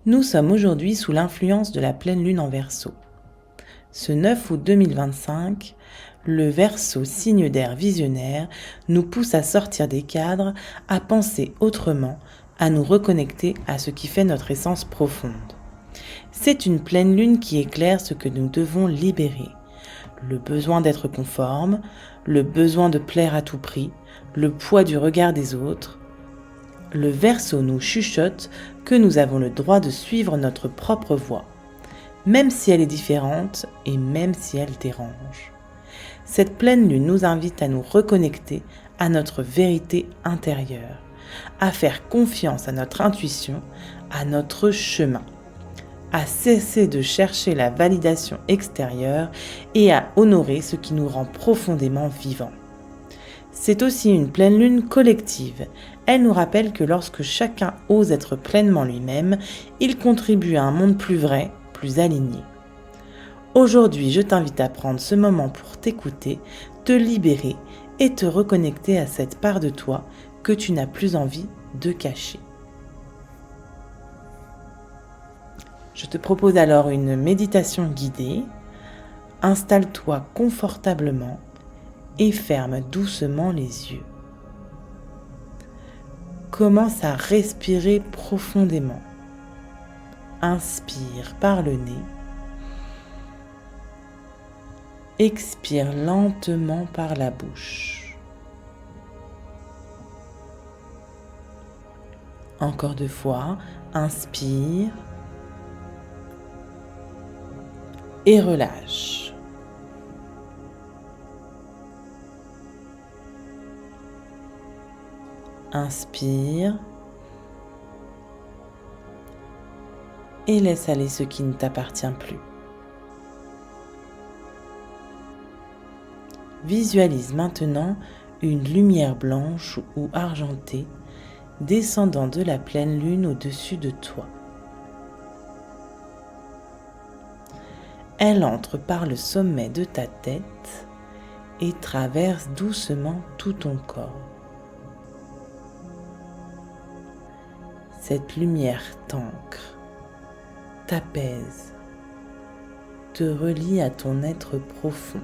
Nous sommes aujourd'hui sous l'influence de la pleine lune en Verseau. Ce 9 août 2025, le Verseau, signe d'air visionnaire, nous pousse à sortir des cadres, à penser autrement, à nous reconnecter à ce qui fait notre essence profonde. C'est une pleine lune qui éclaire ce que nous devons libérer. Le besoin d'être conforme, le besoin de plaire à tout prix, le poids du regard des autres. Le Verseau nous chuchote que nous avons le droit de suivre notre propre voie, même si elle est différente et même si elle dérange. Cette pleine lune nous invite à nous reconnecter à notre vérité intérieure, à faire confiance à notre intuition, à notre chemin, à cesser de chercher la validation extérieure et à honorer ce qui nous rend profondément vivants. C'est aussi une pleine lune collective. Elle nous rappelle que lorsque chacun ose être pleinement lui-même, il contribue à un monde plus vrai, plus aligné. Aujourd'hui, je t'invite à prendre ce moment pour t'écouter, te libérer et te reconnecter à cette part de toi que tu n'as plus envie de cacher. Je te propose alors une méditation guidée. Installe-toi confortablement et ferme doucement les yeux. Commence à respirer profondément. Inspire par le nez. Expire lentement par la bouche. Encore 2 fois, inspire et relâche. Inspire et laisse aller ce qui ne t'appartient plus. Visualise maintenant une lumière blanche ou argentée descendant de la pleine lune au-dessus de toi. Elle entre par le sommet de ta tête et traverse doucement tout ton corps. Cette lumière t'ancre, t'apaise, te relie à ton être profond.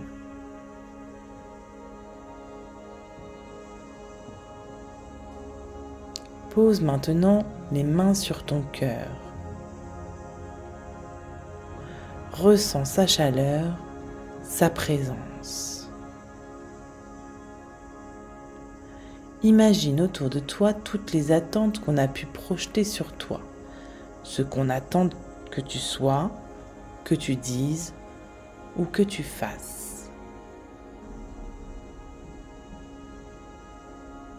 Pose maintenant les mains sur ton cœur. Ressens sa chaleur, sa présence. Imagine autour de toi toutes les attentes qu'on a pu projeter sur toi, ce qu'on attend que tu sois, que tu dises ou que tu fasses.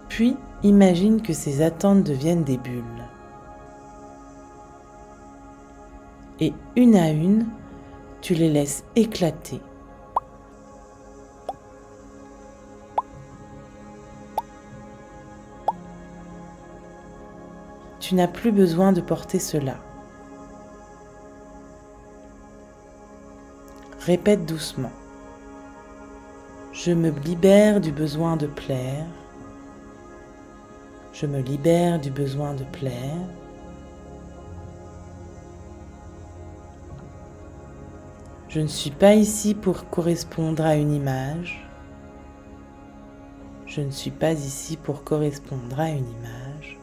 Puis, imagine que ces attentes deviennent des bulles. Et une à une, tu les laisses éclater. Tu n'as plus besoin de porter cela. Répète doucement. Je me libère du besoin de plaire. Je me libère du besoin de plaire. Je ne suis pas ici pour correspondre à une image. Je ne suis pas ici pour correspondre à une image.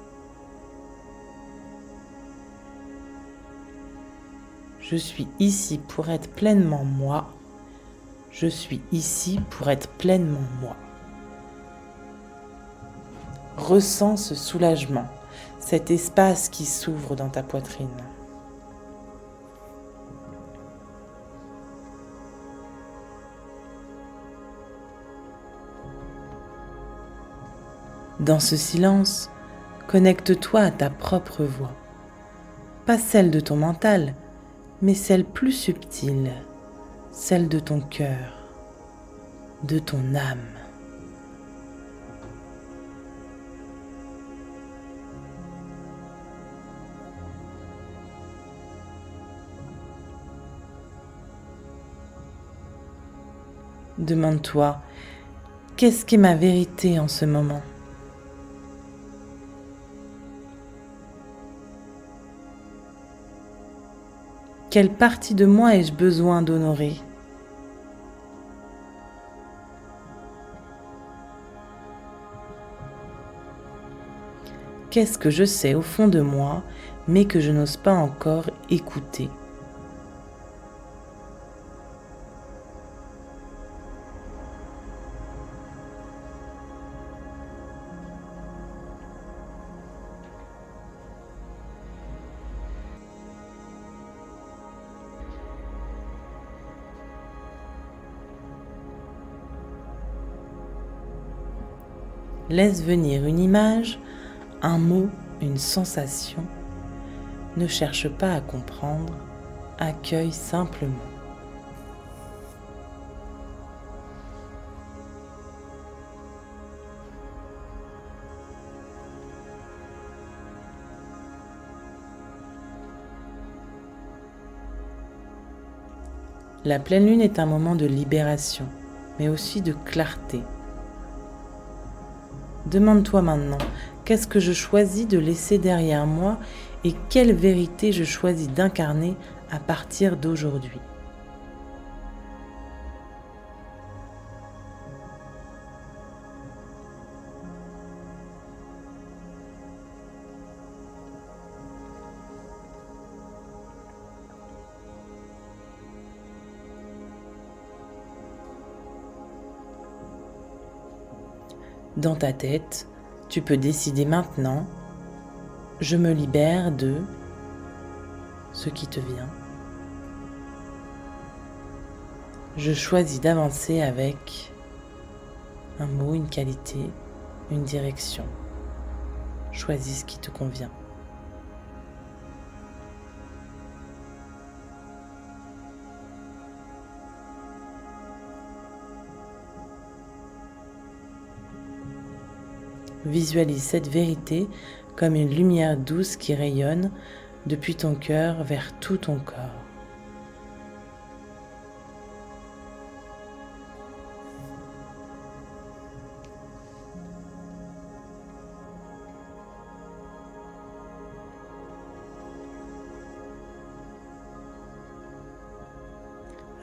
Je suis ici pour être pleinement moi. Je suis ici pour être pleinement moi. Ressens ce soulagement, cet espace qui s'ouvre dans ta poitrine. Dans ce silence, connecte-toi à ta propre voix. Pas celle de ton mental, mais celle plus subtile, celle de ton cœur, de ton âme. Demande-toi, qu'est-ce qu'est ma vérité en ce moment ? Quelle partie de moi ai-je besoin d'honorer? Qu'est-ce que je sais au fond de moi, mais que je n'ose pas encore écouter? Laisse venir une image, un mot, une sensation. Ne cherche pas à comprendre, accueille simplement. La pleine lune est un moment de libération, mais aussi de clarté. Demande-toi maintenant, qu'est-ce que je choisis de laisser derrière moi et quelle vérité je choisis d'incarner à partir d'aujourd'hui. Dans ta tête, tu peux décider maintenant, je me libère de ce qui te vient. Je choisis d'avancer avec un mot, une qualité, une direction. Choisis ce qui te convient. Visualise cette vérité comme une lumière douce qui rayonne depuis ton cœur vers tout ton corps.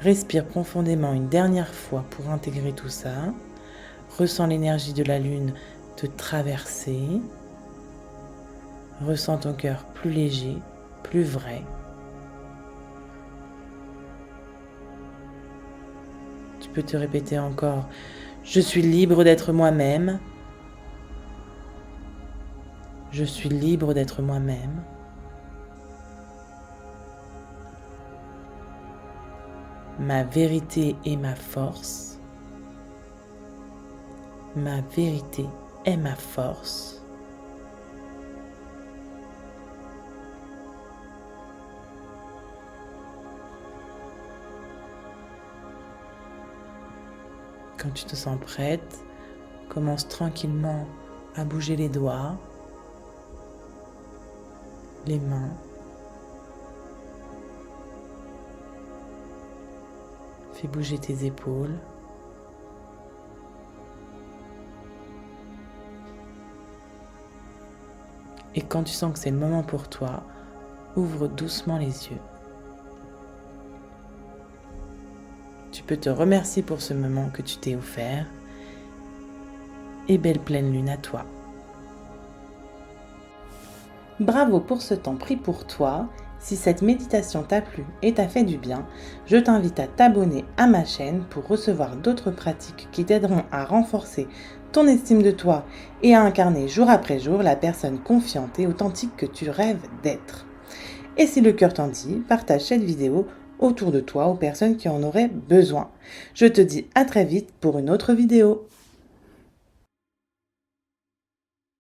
Respire profondément une dernière fois pour intégrer tout ça. Ressens l'énergie de la lune te traverser. Ressens ton cœur plus léger, plus vrai. Tu peux te répéter encore, je suis libre d'être moi-même. Je suis libre d'être moi-même. Ma vérité est ma force. Ma vérité est ma force. Quand tu te sens prête, commence tranquillement à bouger les doigts, les mains. Fais bouger tes épaules. Et quand tu sens que c'est le moment pour toi, ouvre doucement les yeux. Tu peux te remercier pour ce moment que tu t'es offert. Et belle pleine lune à toi. Bravo pour ce temps pris pour toi. Si cette méditation t'a plu et t'a fait du bien, je t'invite à t'abonner à ma chaîne pour recevoir d'autres pratiques qui t'aideront à renforcer ton estime de toi et à incarner jour après jour la personne confiante et authentique que tu rêves d'être. Et si le cœur t'en dit, partage cette vidéo autour de toi aux personnes qui en auraient besoin. Je te dis à très vite pour une autre vidéo.